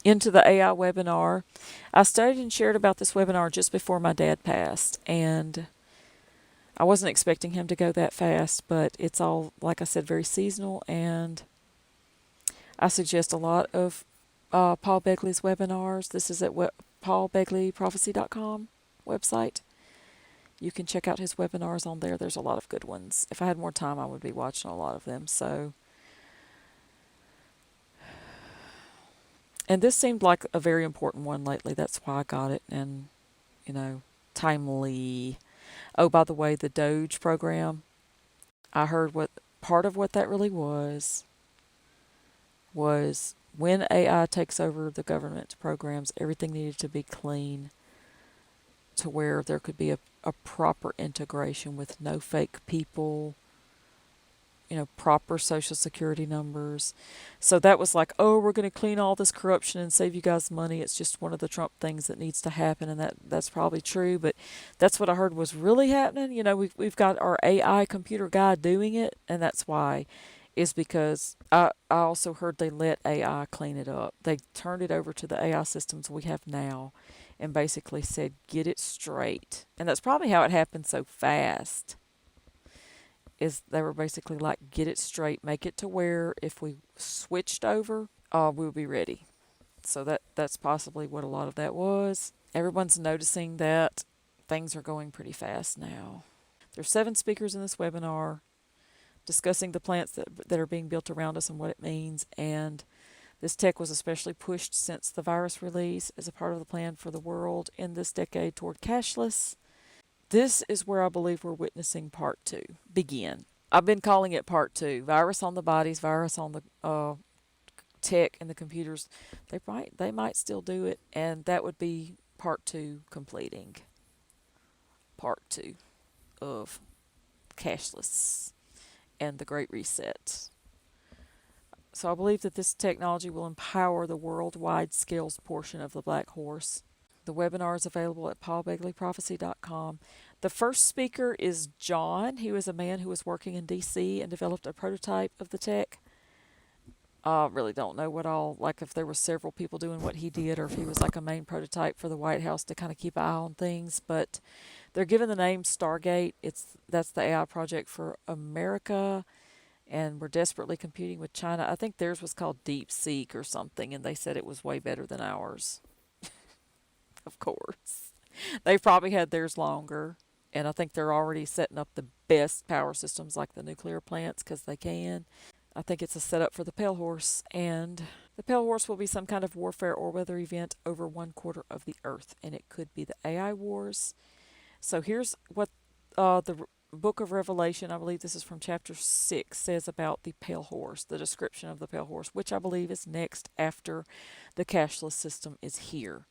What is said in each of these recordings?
into the AI webinar. I studied and shared about this webinar just before my dad passed, and I wasn't expecting him to go that fast, but it's all, like I said, very seasonal, and I suggest a lot of Paul Begley's webinars. This is at paulbegleyprophecy.com website. You can check out his webinars on there. There's a lot of good ones. If I had more time, I would be watching a lot of them. So, and this seemed like a very important one lately. That's why I got it, and you know, timely. Oh, by the way, the Doge program. I heard what part of what that really was when AI takes over the government programs, everything needed to be clean to where there could be a proper integration with no fake people, proper social security numbers. So that was like, oh, we're going to clean all this corruption and save you guys money. It's just one of the Trump things that needs to happen, and that's probably true. But that's what I heard was really happening. We've got our AI computer guy doing it, and that's why. Is because I also heard they let AI clean it up. They turned it over to the AI systems we have now and basically said, get it straight. And that's probably how it happened so fast, is they were basically like, get it straight, make it to where if we switched over, we'll be ready. So that's possibly what a lot of that was. Everyone's noticing that things are going pretty fast now. There's 7 speakers in this webinar discussing the plants that are being built around us and what it means. And this tech was especially pushed since the virus release as a part of the plan for the world in this decade toward cashless. This is where I believe we're witnessing part 2 begin. I've been calling it part 2. Virus on the bodies, virus on the tech and the computers. They might still do it, and that would be part 2 completing. Part 2 of cashless and the Great Reset. So I believe that this technology will empower the worldwide skills portion of the Black Horse. The webinar is available at paulbegleyprophecy.com. The first speaker is John. He was a man who was working in D.C. and developed a prototype of the tech. I really don't know like if there were several people doing what he did or if he was like a main prototype for the White House to kind of keep an eye on things. But they're given the name Stargate. That's the AI project for America, and we're desperately competing with China. I think theirs was called DeepSeek or something, and they said it was way better than ours. Of course. They've probably had theirs longer, and I think they're already setting up the best power systems like the nuclear plants because they can. I think it's a setup for the Pale Horse, and the Pale Horse will be some kind of warfare or weather event over 1/4 of the Earth, and it could be the AI wars. So here's what the book of Revelation, I believe this is from chapter 6, says about the Pale Horse, the description of the Pale Horse, which I believe is next after the cashless system is here.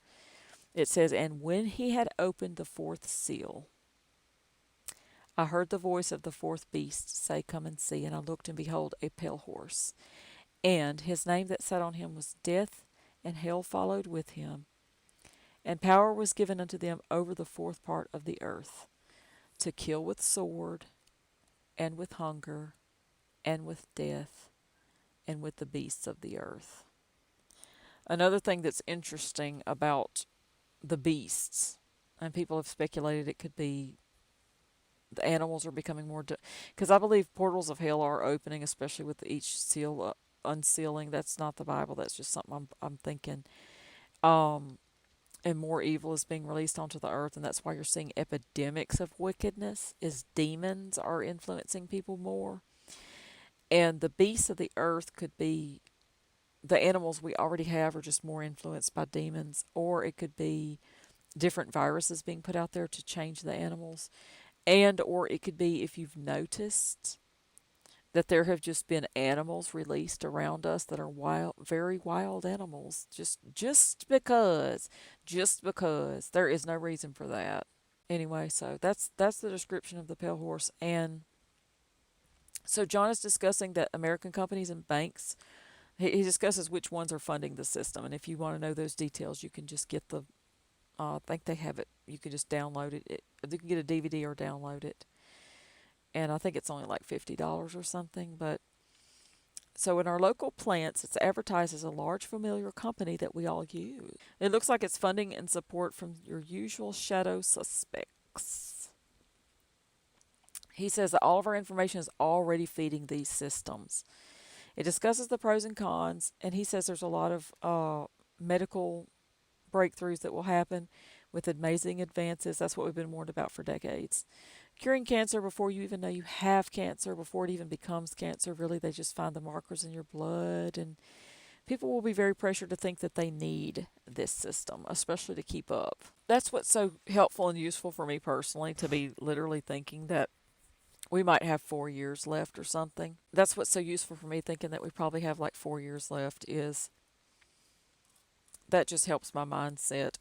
It says, and when he had opened the 4th seal, I heard the voice of the 4th beast say, come and see. And I looked, and behold, a pale horse. And his name that sat on him was Death, and hell followed with him. And power was given unto them over the 4th part of the earth, to kill with sword, and with hunger, and with death, and with the beasts of the earth. Another thing that's interesting about the beasts, and people have speculated it could be the animals are becoming more, because I believe portals of hell are opening, especially with each seal unsealing. That's not the Bible. That's just something I'm thinking. And more evil is being released onto the earth, and that's why you're seeing epidemics of wickedness. Is demons are influencing people more, and the beasts of the earth could be the animals we already have are just more influenced by demons, or it could be different viruses being put out there to change the animals. And or it could be, if you've noticed, that there have just been animals released around us that are wild, very wild animals, just because there is no reason for that. Anyway, so that's the description of the pale horse. And so John is discussing that American companies and banks, he discusses which ones are funding the system. And if you want to know those details, you can just get I think they have it. You can just download it. You can get a DVD or download it. And I think it's only like $50 or something. But So in our local plants, it's advertised as a large familiar company that we all use. It looks like it's funding and support from your usual shadow suspects. He says that all of our information is already feeding these systems. It discusses the pros and cons, and he says there's a lot of medical breakthroughs that will happen with amazing advances. That's what we've been warned about for decades. Curing cancer before you even know you have cancer, before it even becomes cancer. Really, they just find the markers in your blood, and people will be very pressured to think that they need this system, especially to keep up. That's what's so helpful and useful for me personally, to be literally thinking that we might have 4 years left or something. That's what's so useful for me, thinking that we probably have like 4 years left, is that just helps my mindset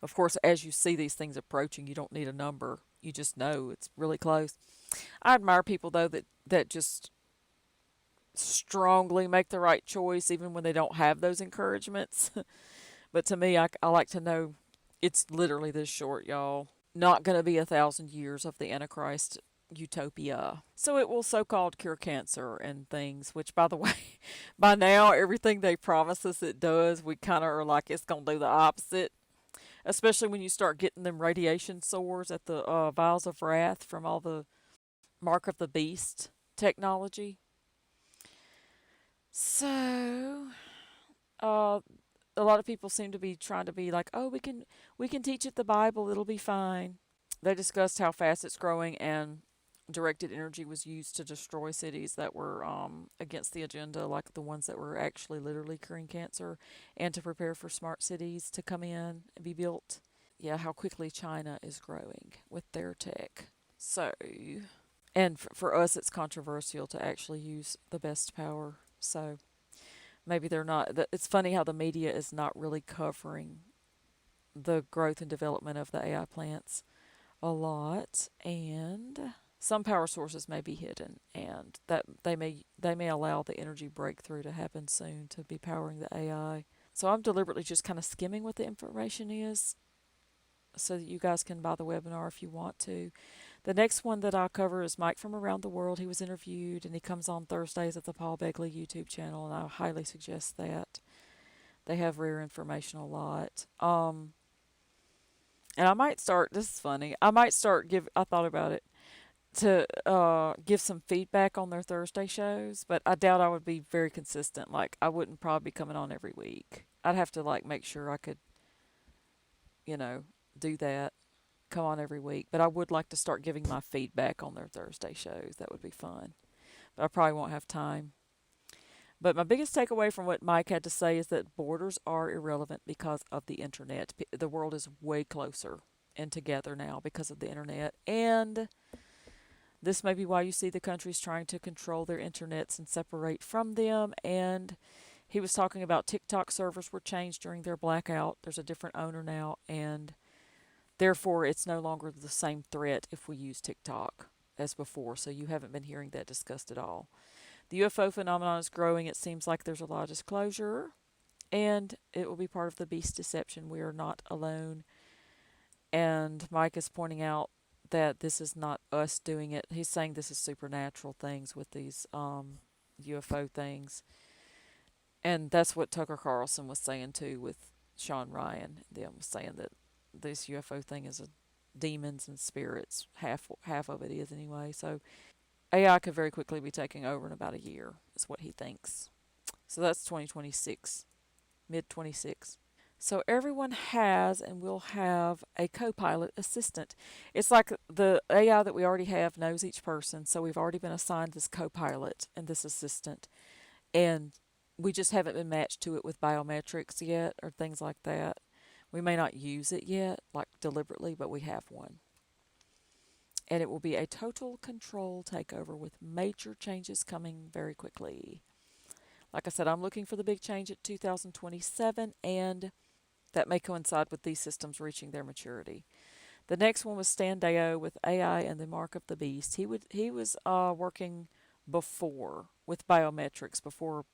of course, as you see these things approaching, you don't need a number. You just know it's really close. I admire people, though, that just strongly make the right choice even when they don't have those encouragements. But to me, I like to know it's literally this short, y'all. Not going to be 1,000 years of the Antichrist utopia. So it will so-called cure cancer and things, which, by the way, by now, everything they promise us it does, we kind of are like, it's going to do the opposite. Especially when you start getting them radiation sores at the vials of wrath from all the Mark of the Beast technology. So, a lot of people seem to be trying to be like, oh, we can teach it the Bible, it'll be fine. They discussed how fast it's growing, and directed energy was used to destroy cities that were against the agenda, like the ones that were actually literally curing cancer, and to prepare for smart cities to come in and be built. Yeah, how quickly China is growing with their tech. So, and for us, it's controversial to actually use the best power. So maybe they're not. It's funny how the media is not really covering the growth and development of the AI plants a lot, and some power sources may be hidden, and that they may allow the energy breakthrough to happen soon to be powering the AI. So I'm deliberately just kind of skimming what the information is, so that you guys can buy the webinar if you want to. The next one that I'll cover is Mike from Around the World. He was interviewed, and he comes on Thursdays at the Paul Begley YouTube channel, and I highly suggest that. They have rare information a lot. And I might start, this is funny, I thought about it, to give some feedback on their Thursday shows, but I doubt I would be very consistent. Like, I wouldn't probably be coming on every week. I'd have to, like, make sure I could, you know, do that, come on every week. But I would like to start giving my feedback on their Thursday shows. That would be fun. But I probably won't have time. But my biggest takeaway from what Mike had to say is that borders are irrelevant because of the internet. The world is way closer and together now because of the internet. And this may be why you see the countries trying to control their internets and separate from them. And he was talking about TikTok servers were changed during their blackout. There's a different owner now, and therefore it's no longer the same threat if we use TikTok as before. So you haven't been hearing that discussed at all. The UFO phenomenon is growing. It seems like there's a lot of disclosure, and it will be part of the beast deception. We are not alone. And Mike is pointing out that this is not us doing it. He's saying this is supernatural things with these UFO things. And that's what Tucker Carlson was saying too with Sean Ryan. Them was saying that this UFO thing is demons and spirits. Half of it is anyway. So AI could very quickly be taking over in about a year, is what he thinks. So that's 2026, mid 26. So everyone has and will have a co-pilot assistant. It's like the AI that we already have knows each person, so we've already been assigned this co-pilot and this assistant. And we just haven't been matched to it with biometrics yet or things like that. We may not use it yet, like deliberately, but we have one. And it will be a total control takeover with major changes coming very quickly. Like I said, I'm looking for the big change at 2027, and that may coincide with these systems reaching their maturity. The next one was Stan Deo with AI and the Mark of the Beast. He was working before with biometrics before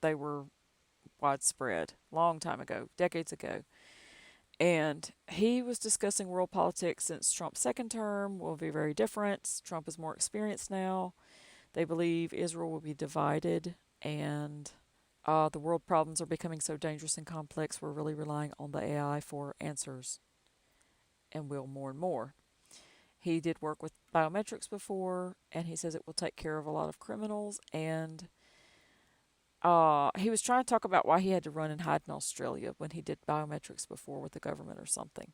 they were widespread, long time ago, decades ago. And he was discussing world politics since Trump's second term will be very different. Trump is more experienced now. They believe Israel will be divided, and the world problems are becoming so dangerous and complex, we're really relying on the AI for answers, and will more and more. He did work with biometrics before, and he says it will take care of a lot of criminals. And he was trying to talk about why he had to run and hide in Australia when he did biometrics before with the government or something.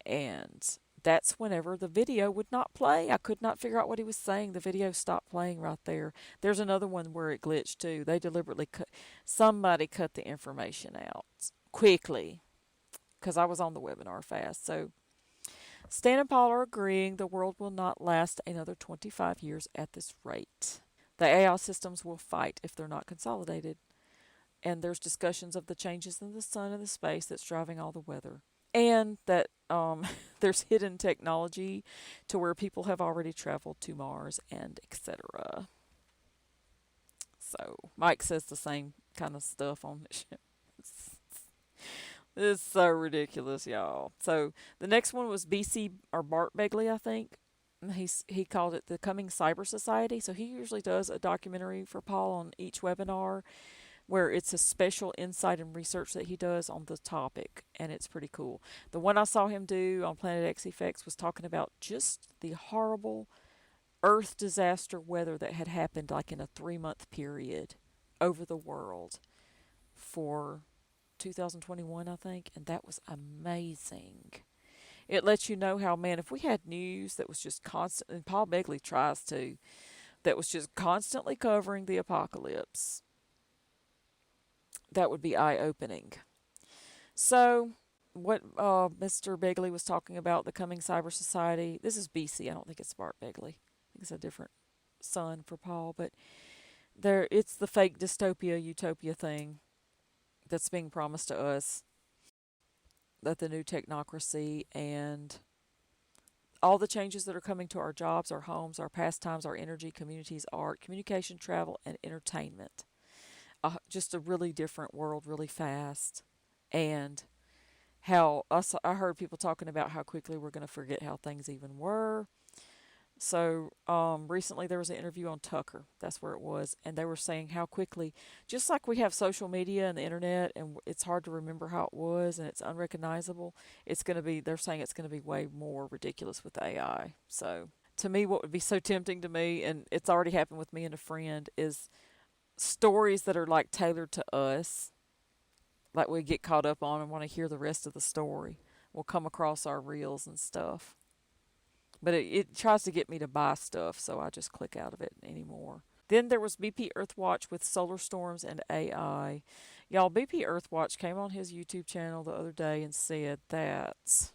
And that's whenever the video would not play. I could not figure out what he was saying. The video stopped playing right there. There's another one where it glitched too. They deliberately somebody cut the information out quickly because I was on the webinar fast. So Stan and Paul are agreeing the world will not last another 25 years at this rate. The AI systems will fight if they're not consolidated. And there's discussions of the changes in the sun and the space that's driving all the weather. And that there's hidden technology to where people have already traveled to Mars and etc. So Mike says the same kind of stuff on the ship. It's so ridiculous, y'all. So the next one was BC or Bart Begley, I think. He called it the Coming Cyber Society. So he usually does a documentary for Paul on each webinar, where it's a special insight and research that he does on the topic, and it's pretty cool. The one I saw him do on Planet X Effects was talking about just the horrible Earth disaster weather that had happened like in a 3-month period over the world for 2021, I think, and that was amazing. It lets you know how, man, if we had news that was just constant, and Paul Begley tries to, that was just constantly covering the apocalypse, that would be eye-opening. So, what Mr. Begley was talking about, the coming cyber society, this is BC. I don't think it's Bart Begley. I think it's a different son for Paul, but it's the fake dystopia, utopia thing that's being promised to us, that the new technocracy and all the changes that are coming to our jobs, our homes, our pastimes, our energy, communities, art, communication, travel, and entertainment. Just a really different world, really fast. And I heard people talking about how quickly we're going to forget how things even were. So recently there was an interview on Tucker. That's where it was. And they were saying how quickly, just like we have social media and the internet, and it's hard to remember how it was and it's unrecognizable, they're saying it's going to be way more ridiculous with AI. So to me, what would be so tempting to me, and it's already happened with me and a friend, is stories that are like tailored to us, like we get caught up on and want to hear the rest of the story, will come across our reels and stuff. But it tries to get me to buy stuff, so I just click out of it anymore. Then there was BP Earthwatch with solar storms and AI. Y'all, BP Earthwatch came on his YouTube channel the other day and said that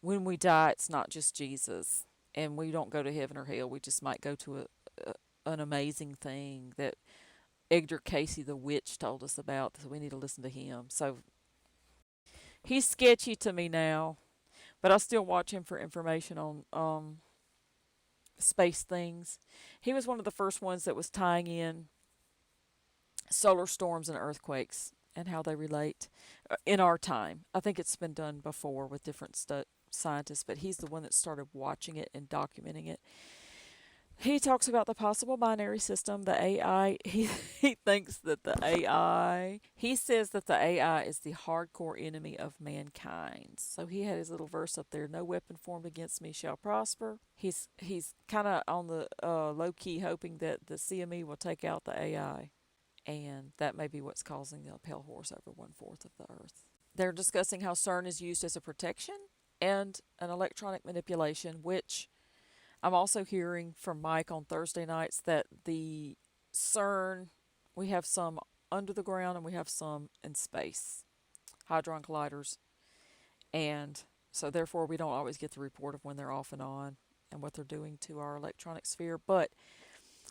when we die, it's not just Jesus, and we don't go to heaven or hell. We just might go to an amazing thing that Edgar Casey the witch told us about, so we need to listen to him. So he's sketchy to me now, but I still watch him for information on space things. He was one of the first ones that was tying in solar storms and earthquakes and how they relate in our time. I think it's been done before with different scientists, but he's the one that started watching it and documenting it. He talks about the possible binary system, the AI. He thinks that he says that the AI is the hardcore enemy of mankind. So he had his little verse up there, no weapon formed against me shall prosper. He's kind of on the low key hoping that the CME will take out the AI. And that may be what's causing the pale horse over 1/4 of the Earth. They're discussing how CERN is used as a protection and an electronic manipulation, which I'm also hearing from Mike on Thursday nights that the CERN, we have some under the ground and we have some in space, hadron colliders. And so therefore we don't always get the report of when they're off and on and what they're doing to our electronic sphere. But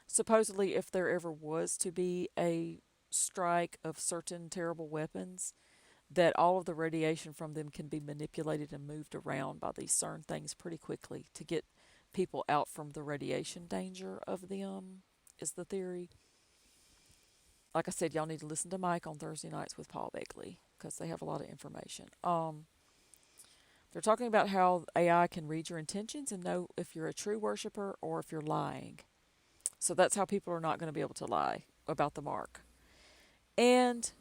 supposedly if there ever was to be a strike of certain terrible weapons, that all of the radiation from them can be manipulated and moved around by these CERN things pretty quickly to get people out from the radiation danger of them, is the theory. Like I said, y'all need to listen to Mike on Thursday nights with Paul Begley because they have a lot of information. They're talking about how AI can read your intentions and know if you're a true worshiper or if you're lying. So that's how people are not going to be able to lie about the mark. And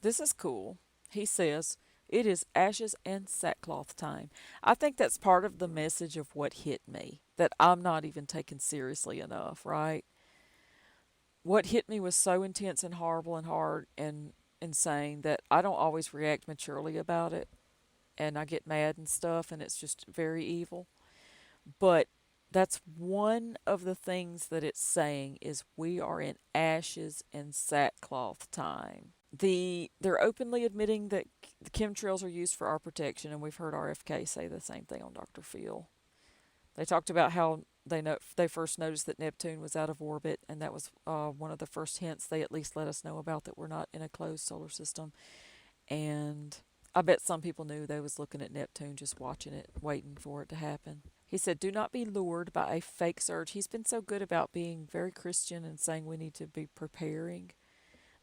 this is cool. He says, it is ashes and sackcloth time. I think that's part of the message of what hit me, that I'm not even taken seriously enough, right? What hit me was so intense and horrible and hard and insane that I don't always react maturely about it. And I get mad and stuff, and it's just very evil. But that's one of the things that it's saying is we are in ashes and sackcloth time. They're openly admitting that the chemtrails are used for our protection, and we've heard RFK say the same thing on Dr. Phil. They talked about how they first noticed that Neptune was out of orbit, and that was one of the first hints they at least let us know about, that we're not in a closed solar system. And I bet some people knew. They was looking at Neptune, just watching it, waiting for it to happen. He said, do not be lured by a fake surge. He's been so good about being very Christian and saying we need to be preparing,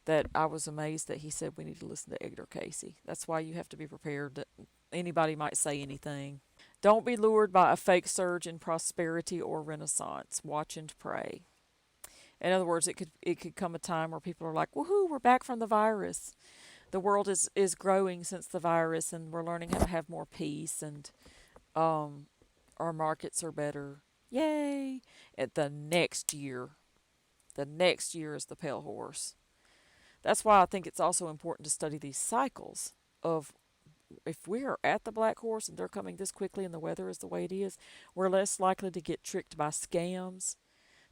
that I was amazed that he said we need to listen to Edgar Casey. That's why you have to be prepared that anybody might say anything. Don't be lured by a fake surge in prosperity or renaissance. Watch and pray. In other words, it could come a time where people are like, woohoo, we're back from the virus. The world is growing since the virus, and we're learning how to have more peace, and um, our markets are better. Yay! At the next year is the pale horse. That's why I think it's also important to study these cycles of, if we are at the black horse and they're coming this quickly and the weather is the way it is, we're less likely to get tricked by scams,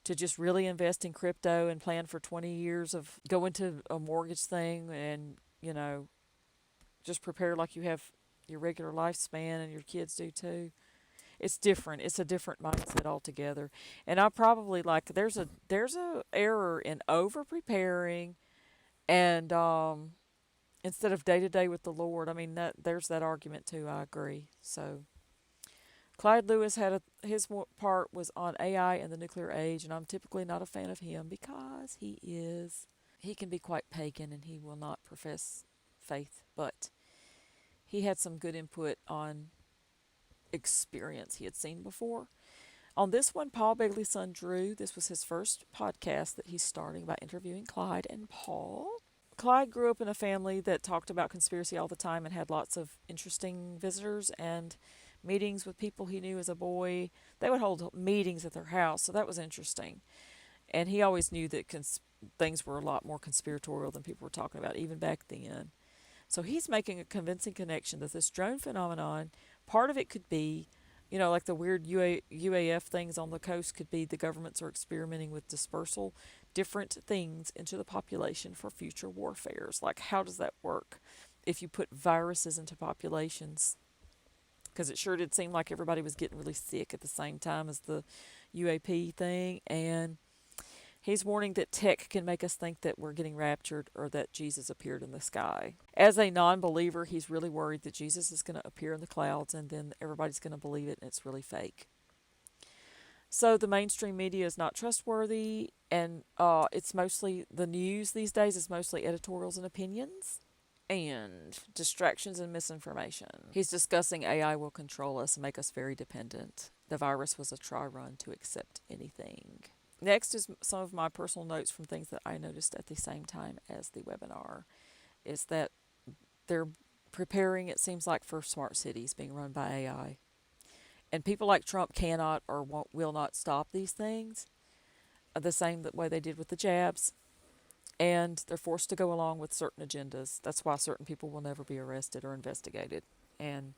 to just really invest in crypto and plan for 20 years of going to a mortgage thing, and, just prepare like you have your regular lifespan, and your kids do too. It's different. It's a different mindset altogether. And I probably, like, there's a error in over preparing, and instead of day to day with the Lord. I mean, that there's that argument too. I agree. So Clyde Lewis his part was on AI and the nuclear age, and I'm typically not a fan of him because he can be quite pagan and he will not profess faith, but he had some good input on experience he had seen before. On this one, Paul Begley's son Drew, this was his first podcast that he's starting by interviewing Clyde and Paul. Clyde grew up in a family that talked about conspiracy all the time and had lots of interesting visitors and meetings with people he knew as a boy. They would hold meetings at their house, so that was interesting. And he always knew that things were a lot more conspiratorial than people were talking about, even back then. So he's making a convincing connection that this drone phenomenon, part of it could be, like the weird UAF things on the coast, could be the governments are experimenting with dispersal, different things into the population for future warfares. Like, how does that work if you put viruses into populations? Because it sure did seem like everybody was getting really sick at the same time as the UAP thing. And he's warning that tech can make us think that we're getting raptured or that Jesus appeared in the sky. As a non-believer, he's really worried that Jesus is going to appear in the clouds and then everybody's going to believe it and it's really fake. So the mainstream media is not trustworthy, and it's mostly, the news these days is mostly editorials and opinions and distractions and misinformation. He's discussing AI will control us and make us very dependent. The virus was a try run to accept anything. Next is some of my personal notes from things that I noticed at the same time as the webinar, is that they're preparing, it seems like, for smart cities being run by AI. And people like Trump cannot or will not stop these things, the same way they did with the jabs. And they're forced to go along with certain agendas. That's why certain people will never be arrested or investigated. And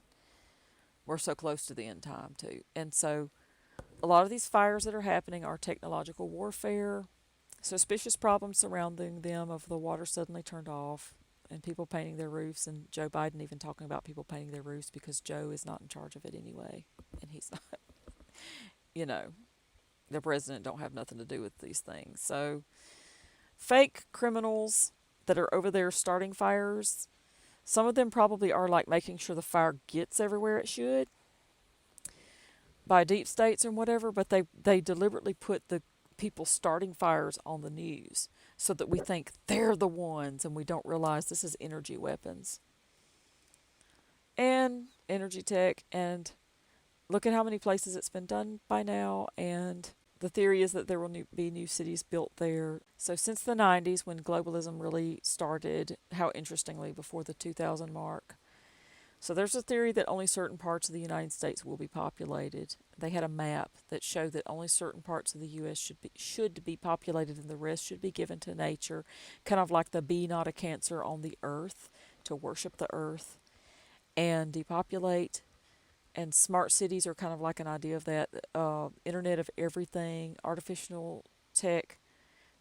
we're so close to the end time, too. And so a lot of these fires that are happening are technological warfare, suspicious problems surrounding them of the water suddenly turned off, and people painting their roofs, and Joe Biden even talking about people painting their roofs because Joe is not in charge of it anyway. And he's not, the president don't have nothing to do with these things. So fake criminals that are over there starting fires, some of them probably are like making sure the fire gets everywhere it should by deep states or whatever, but they deliberately put the people starting fires on the news so that we think they're the ones, and we don't realize this is energy weapons and energy tech. And look at how many places it's been done by now, and The theory is that there will be new cities built there. So since the 90s, when globalism really started, how interestingly, before the 2000 mark. So there's a theory that only certain parts of the United States will be populated. They had a map that showed that only certain parts of the U.S. should be populated, and the rest should be given to nature, kind of like the be not a cancer on the earth, to worship the earth and depopulate. And smart cities are kind of like an idea of that. Internet of everything, artificial tech,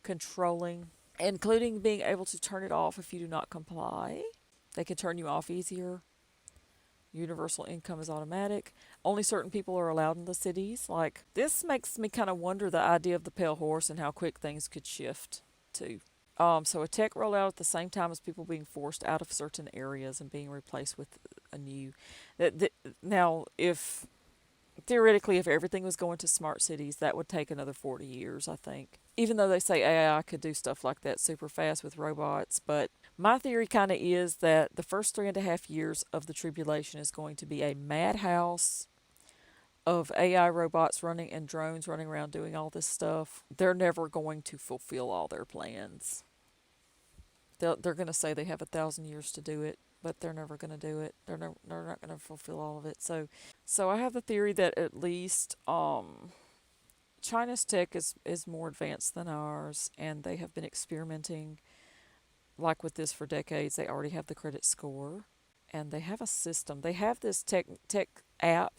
controlling, including being able to turn it off if you do not comply. They can turn you off easier. Universal income is automatic. Only certain people are allowed in the cities. Like, this makes me kind of wonder the idea of the pale horse and how quick things could shift to. So a tech rollout at the same time as people being forced out of certain areas and being replaced with a new. Now, if theoretically, if everything was going to smart cities, that would take another 40 years, I think. Even though they say AI could do stuff like that super fast with robots. But my theory kind of is that the first 3.5 years of the tribulation is going to be a madhouse of AI robots running and drones running around doing all this stuff. They're never going to fulfill all their plans. They're going to say they have 1,000 years to do it, but they're never going to do it. They're not going to fulfill all of it. So I have the theory that at least China's tech is more advanced than ours, and they have been experimenting like with this for decades. They already have the credit score, and they have a system. They have this tech app.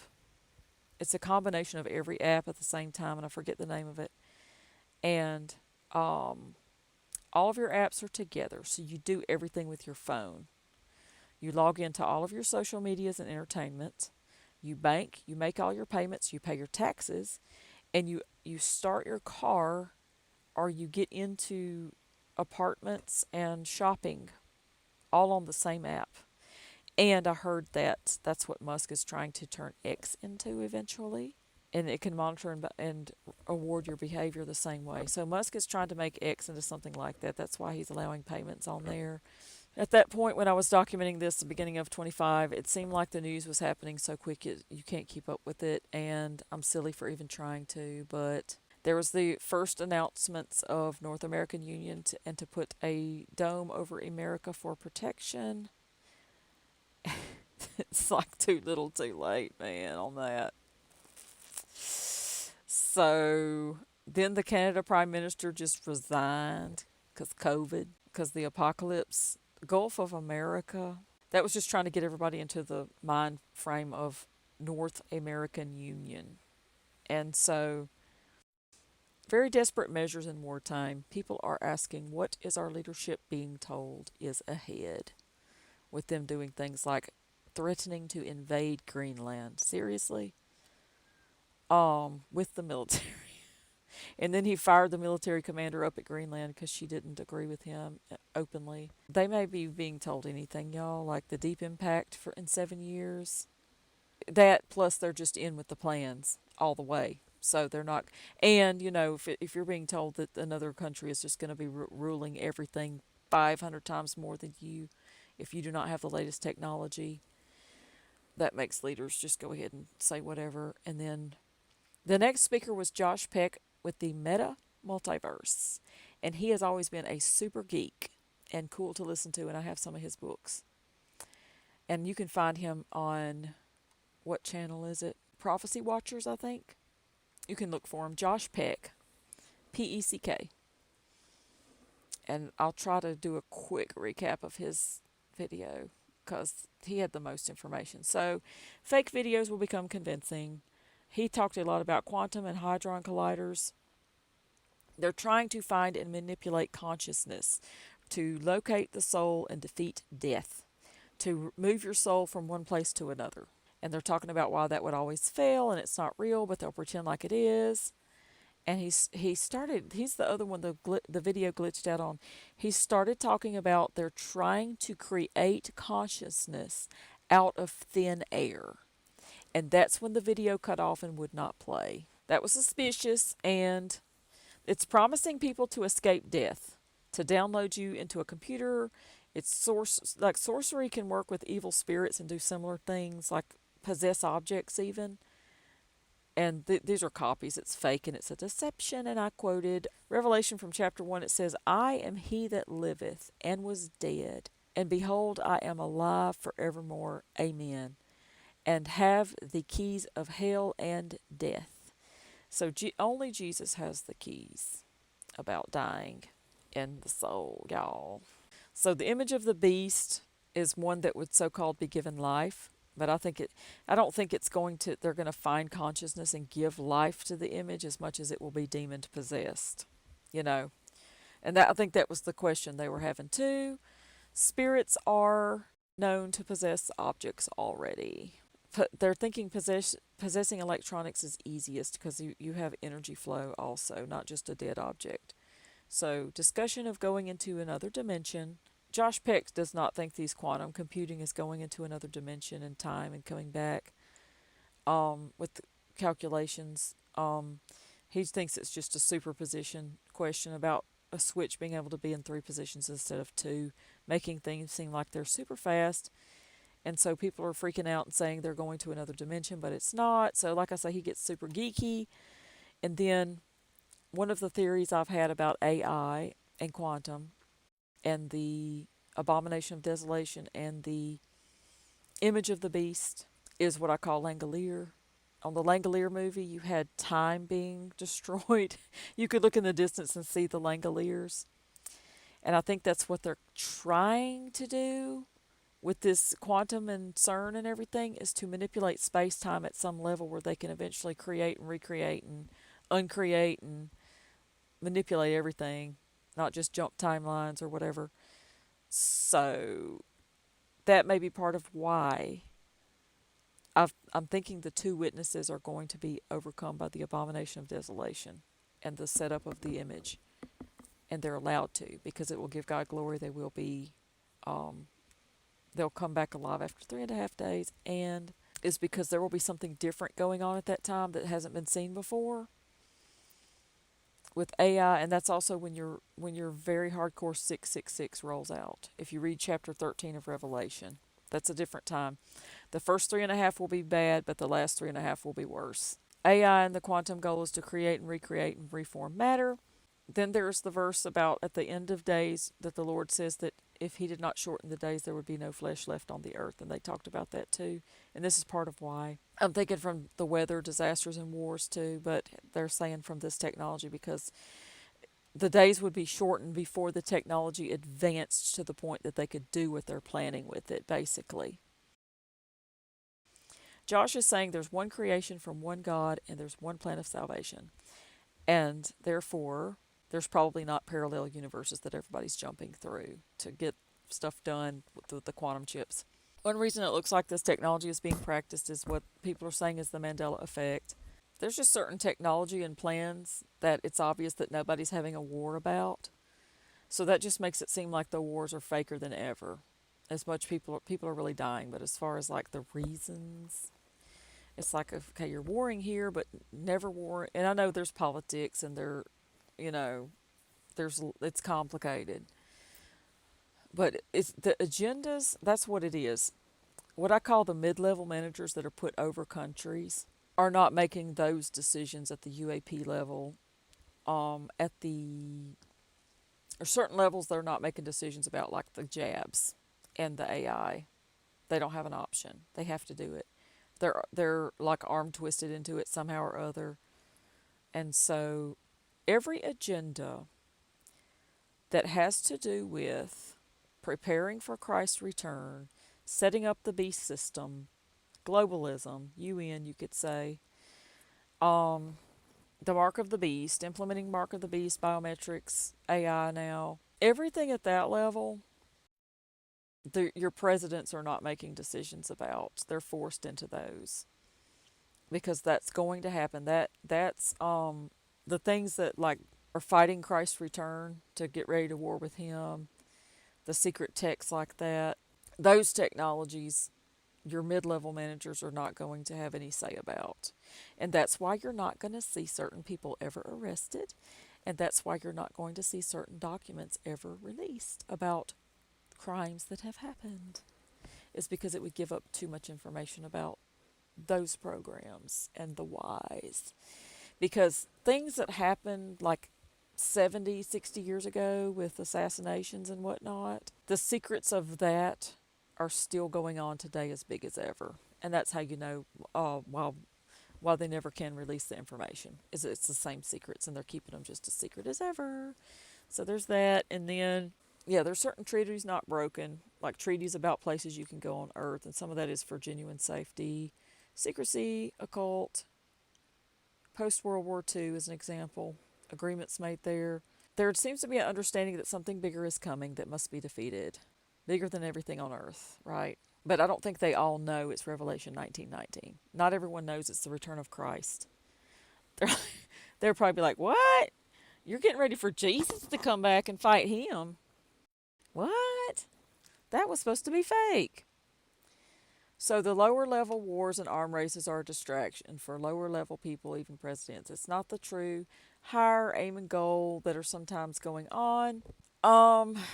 It's a combination of every app at the same time, and I forget the name of it. And all of your apps are together, so you do everything with your phone. You log into all of your social medias and entertainment. You bank, you make all your payments, you pay your taxes, and you start your car, or you get into apartments and shopping all on the same app. And I heard that that's what Musk is trying to turn X into eventually. And it can monitor and award your behavior the same way. So Musk is trying to make X into something like that. That's why he's allowing payments on there. At that point, when I was documenting this, the beginning of 25, it seemed like the news was happening so quick you can't keep up with it. And I'm silly for even trying to. But there was the first announcements of North American Union to put a dome over America for protection. It's like too little too late, man, on that. So then the Canada Prime Minister just resigned because COVID, because the apocalypse. Gulf of America, that was just trying to get everybody into the mind frame of North American Union. And so, very desperate measures in wartime. People are asking, what is our leadership being told is ahead? With them doing things like threatening to invade Greenland. Seriously? With the military. And then he fired the military commander up at Greenland because she didn't agree with him openly. They may be being told anything, y'all, like the deep impact in 7 years. That plus they're just in with the plans all the way. So they're not. And, if you're being told that another country is just going to be ruling everything 500 times more than you, if you do not have the latest technology, that makes leaders just go ahead and say whatever. And then the next speaker was Josh Peck with the Meta Multiverse. And he has always been a super geek and cool to listen to, and I have some of his books. And you can find him on, what channel is it? Prophecy Watchers, I think. You can look for him. Josh Peck. Peck. And I'll try to do a quick recap of his video because he had the most information. So, fake videos will become convincing. He talked a lot about quantum and hadron colliders. They're trying to find and manipulate consciousness to locate the soul and defeat death, to move your soul from one place to another. And they're talking about why that would always fail and it's not real, but they'll pretend like it is. And he's the other one the video glitched out on. He started talking about they're trying to create consciousness out of thin air. And that's when the video cut off and would not play. That was suspicious, and it's promising people to escape death, to download you into a computer. It's sorcery can work with evil spirits and do similar things, like possess objects even. And these are copies. It's fake and it's a deception. And I quoted Revelation from chapter 1. It says, I am he that liveth and was dead, and behold, I am alive forevermore. Amen. And have the keys of hell and death. So only Jesus has the keys about dying in the soul, y'all. So the image of the beast is one that would so-called be given life, but I don't think it's going to, they're going to find consciousness and give life to the image as much as it will be demon possessed, you know. And that, I think that was the question they were having too. Spirits are known to possess objects already. They're thinking possessing electronics is easiest because you have energy flow also, not just a dead object. So, discussion of going into another dimension. Josh Peck does not think these quantum computing is going into another dimension in time and coming back with the calculations. He thinks it's just a superposition question about a switch being able to be in 3 positions instead of 2, making things seem like they're super fast. And so people are freaking out and saying they're going to another dimension, but it's not. So, like I say, he gets super geeky. And then one of the theories I've had about AI and quantum and the abomination of desolation and the image of the beast is what I call Langolier. On the Langolier movie, you had time being destroyed. You could look in the distance and see the Langoliers. And I think that's what they're trying to do with this quantum and CERN and everything, is to manipulate space-time at some level where they can eventually create and recreate and uncreate and manipulate everything, not just jump timelines or whatever. So that may be part of why I'm thinking the 2 witnesses are going to be overcome by the abomination of desolation and the setup of the image. And they're allowed to, because it will give God glory. They will be, they'll come back alive after 3.5 days. And is because there will be something different going on at that time that hasn't been seen before with AI. And that's also when your very hardcore 666 rolls out. If you read chapter 13 of Revelation, that's a different time. The first 3.5 will be bad, but the last 3.5 will be worse. AI and the quantum goal is to create and recreate and reform matter. Then there's the verse about at the end of days that the Lord says that if he did not shorten the days, there would be no flesh left on the earth. And they talked about that too. And this is part of why. I'm thinking from the weather, disasters, and wars too, but they're saying from this technology because the days would be shortened before the technology advanced to the point that they could do what they're planning with it, basically. Josh is saying there's one creation from one God and there's one plan of salvation. And therefore, there's probably not parallel universes that everybody's jumping through to get stuff done with the quantum chips. One reason it looks like this technology is being practiced is what people are saying is the Mandela effect. There's just certain technology and plans that it's obvious that nobody's having a war about. So that just makes it seem like the wars are faker than ever. As much people are really dying, but as far as like the reasons, it's like, okay, you're warring here, but never war. And I know there's politics and you know, it's complicated. But it's the agendas, that's what it is. What I call the mid-level managers that are put over countries are not making those decisions at the UAP level. At the or certain levels, they're not making decisions about like the jabs and the AI. They don't have an option. They have to do it. They're like arm twisted into it somehow or other. And so every agenda that has to do with preparing for Christ's return, setting up the beast system, globalism, UN, you could say, the mark of the beast, implementing mark of the beast, biometrics, AI now, everything at that level, your presidents are not making decisions about. They're forced into those because that's going to happen. That's the things that like are fighting Christ's return to get ready to war with him, the secret texts like that. Those technologies, your mid-level managers are not going to have any say about. And that's why you're not going to see certain people ever arrested. And that's why you're not going to see certain documents ever released about crimes that have happened. Is because it would give up too much information about those programs and the whys. Because things that happened like 70, 60 years ago with assassinations and whatnot, the secrets of that are still going on today as big as ever. And that's how you know, while they never can release the information, is it's the same secrets and they're keeping them just as secret as ever. So there's that. And then, yeah, there's certain treaties not broken, like treaties about places you can go on Earth, and some of that is for genuine safety. Secrecy, occult, post World War II is an example. Agreements made there. There seems to be an understanding that something bigger is coming that must be defeated, bigger than everything on Earth, right? But I don't think they all know it's Revelation 19:19. Not everyone knows it's the return of Christ. They're, they're probably like, what? You're getting ready for Jesus to come back and fight him? What? That was supposed to be fake. So the lower level wars and arm races are a distraction for lower level people, even presidents. It's not the true higher aim and goal that are sometimes going on.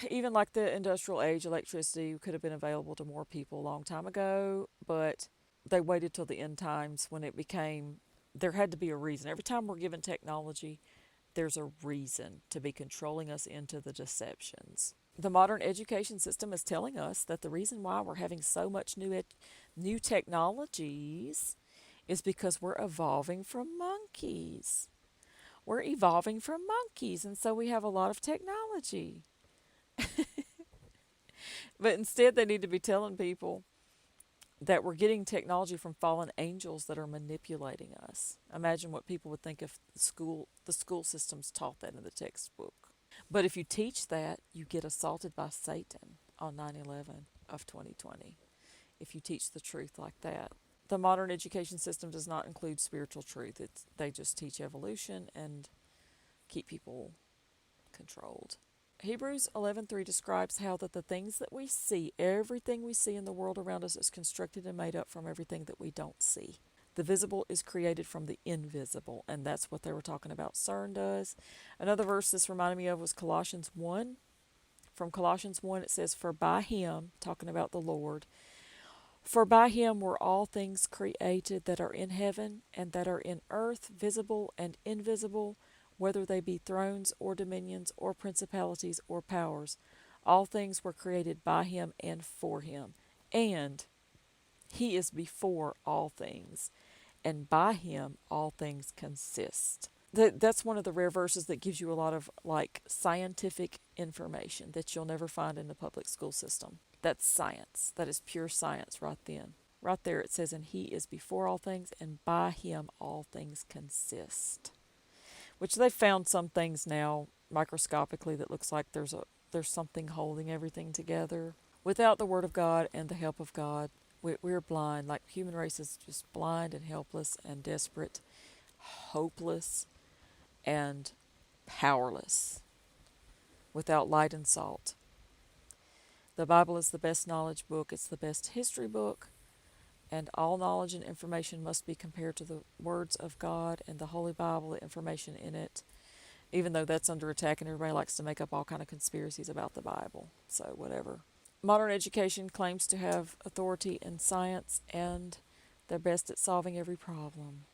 Even like the industrial age, electricity could have been available to more people a long time ago, but they waited till the end times when it became, there had to be a reason. Every time we're given technology, there's a reason to be controlling us into the deceptions. The modern education system is telling us that the reason why we're having so much new technologies is because we're evolving from monkeys. We're evolving from monkeys, and so we have a lot of technology. But instead, they need to be telling people that we're getting technology from fallen angels that are manipulating us. Imagine what people would think if the school systems taught that in the textbook. But if you teach that, you get assaulted by Satan on 9/11 of 2020. If you teach the truth like that. The modern education system does not include spiritual truth. They just teach evolution and keep people controlled. Hebrews 11:3 describes how that the things that we see, everything we see in the world around us is constructed and made up from everything that we don't see. The visible is created from the invisible, and that's what they were talking about CERN does. Another verse this reminded me of was Colossians 1. From Colossians 1 it says, "For by him," talking about the Lord, "for by him were all things created that are in heaven and that are in earth, visible and invisible, whether they be thrones or dominions or principalities or powers. All things were created by him and for him. And he is before all things, and by him all things consist." That's one of the rare verses that gives you a lot of like scientific information that you'll never find in the public school system. That's science. That is pure science right then. Right there it says, "And he is before all things, and by him all things consist." Which they've found some things now microscopically that looks like there's something holding everything together. Without the word of God and the help of God, we're blind. Like human race is just blind and helpless and desperate, hopeless and powerless without light and salt. The Bible is the best knowledge book. It's the best history book. And all knowledge and information must be compared to the words of God and the Holy Bible, the information in it, even though that's under attack and everybody likes to make up all kind of conspiracies about the Bible. So whatever. Modern education claims to have authority in science and they're best at solving every problem.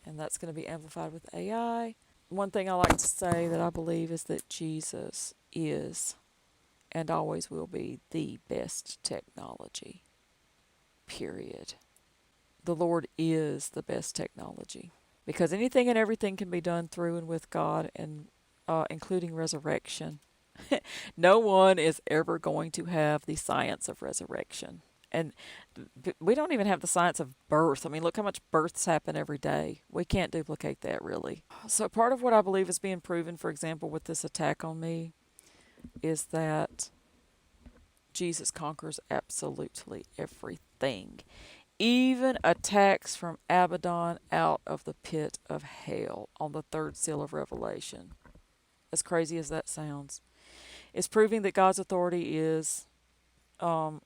And that's going to be amplified with AI. One thing I like to say that I believe is that Jesus is and always will be the best technology. Period. The Lord is the best technology. Because anything and everything can be done through and with God, and including resurrection. No one is ever going to have the science of resurrection. And we don't even have the science of birth. I mean, look how much births happen every day. We can't duplicate that, really. So part of what I believe is being proven, for example, with this attack on me, is that Jesus conquers absolutely everything. Even attacks from Abaddon out of the pit of hell on the third seal of Revelation. As crazy as that sounds. It's proving that God's authority is plenty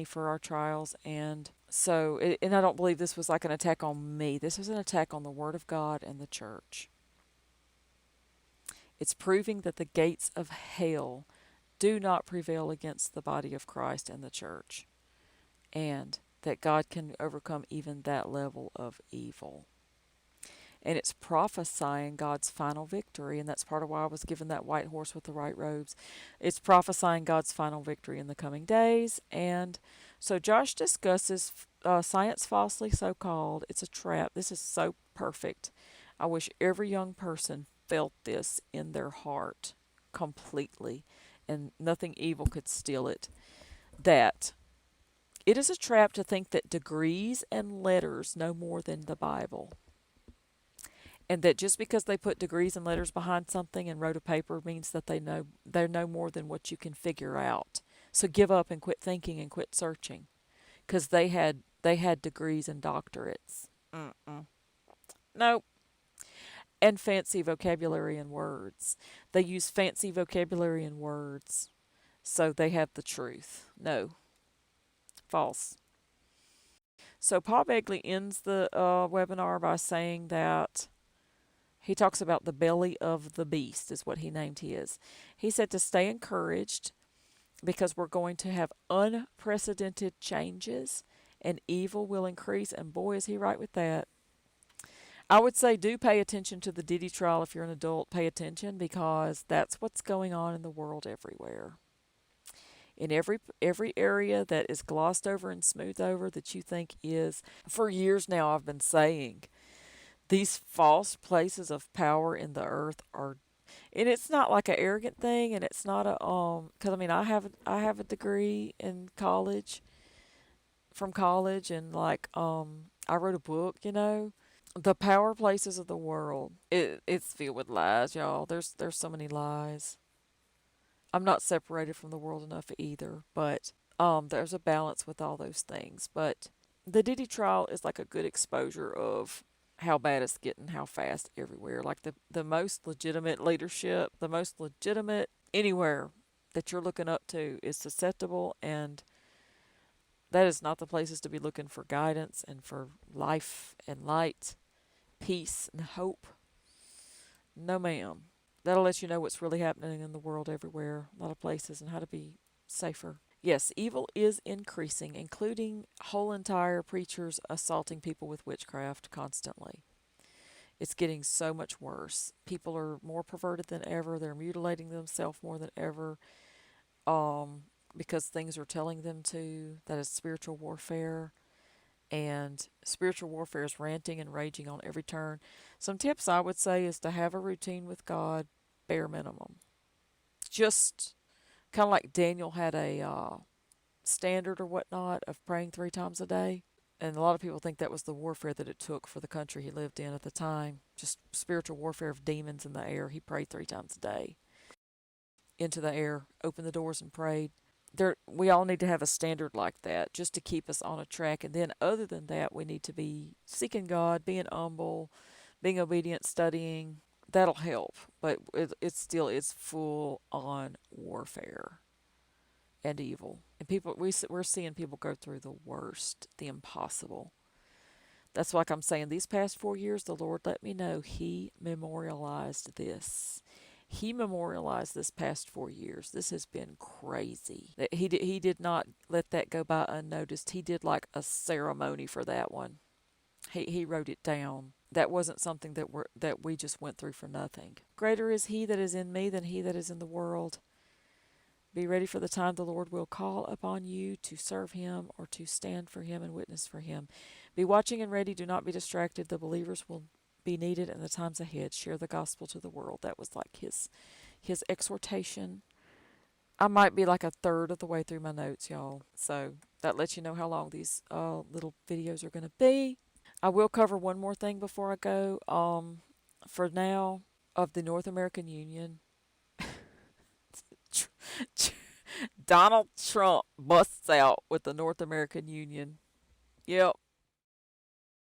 for our trials. And so, and I don't believe this was like an attack on me. This was an attack on the Word of God and the church. It's proving that the gates of hell do not prevail against the body of Christ and the church. And that God can overcome even that level of evil. And it's prophesying God's final victory, and that's part of why I was given that white horse with the white robes. It's prophesying God's final victory in the coming days. And so Josh discusses science falsely so called. It's a trap. This is so perfect. I wish every young person felt this in their heart completely, and nothing evil could steal it. That it is a trap to think that degrees and letters know more than the Bible, and that just because they put degrees and letters behind something and wrote a paper means that they know more than what you can figure out. So give up and quit thinking and quit searching, because they had degrees and doctorates. Mm-mm. Nope. And fancy vocabulary and words. They use fancy vocabulary and words, so they have the truth. No, false. So Paul Begley ends the webinar by saying that he talks about the belly of the beast, is what he named his. He said to stay encouraged because we're going to have unprecedented changes and evil will increase. And boy, is he right with that. I would say do pay attention to the Diddy trial if you're an adult. Pay attention because that's what's going on in the world everywhere. In every area that is glossed over and smoothed over that you think is, for years now I've been saying, these false places of power in the earth are, and it's not like an arrogant thing, and it's not a because I mean I have a degree in college, from college, and like I wrote a book, the power places of the world. It's filled with lies, y'all. There's so many lies. I'm not separated from the world enough either, but there's a balance with all those things. But the Diddy trial is like a good exposure of how bad it's getting, how fast everywhere. Like the most legitimate leadership, the most legitimate anywhere that you're looking up to is susceptible, and that is not the places to be looking for guidance and for life and light, peace and hope. No, ma'am. That'll let you know what's really happening in the world everywhere, a lot of places, and how to be safer. Yes, evil is increasing, including whole entire preachers assaulting people with witchcraft constantly. It's getting so much worse. People are more perverted than ever. They're mutilating themselves more than ever, because things are telling them to. That is spiritual warfare. And spiritual warfare is ranting and raging on every turn. Some tips I would say is to have a routine with God, bare minimum. Just kind of like Daniel had a standard or whatnot of praying 3 times a day. And a lot of people think that was the warfare that it took for the country he lived in at the time. Just spiritual warfare of demons in the air. He prayed 3 times a day. Into the air, opened the doors and prayed. We all need to have a standard like that just to keep us on a track. And then other than that, we need to be seeking God, being humble, being obedient, studying. That'll help. But it still is full on warfare and evil. And we're seeing people go through the worst, the impossible. That's like I'm saying, these past 4 years, the Lord let me know He memorialized this. He memorialized this past 4 years. This has been crazy. He did not let that go by unnoticed. He did like a ceremony for that one. He wrote it down. That wasn't something that we just went through for nothing. Greater is He that is in me than he that is in the world. Be ready for the time the Lord will call upon you to serve Him or to stand for Him and witness for Him. Be watching and ready. Do not be distracted. The believers will be needed in the times ahead. Share the gospel to the world. That was like his exhortation. I might be like a third of the way through my notes, y'all. So that lets you know how long these little videos are going to be. I will cover one more thing before I go. For now, of the North American Union, Donald Trump busts out with the North American Union. Yep.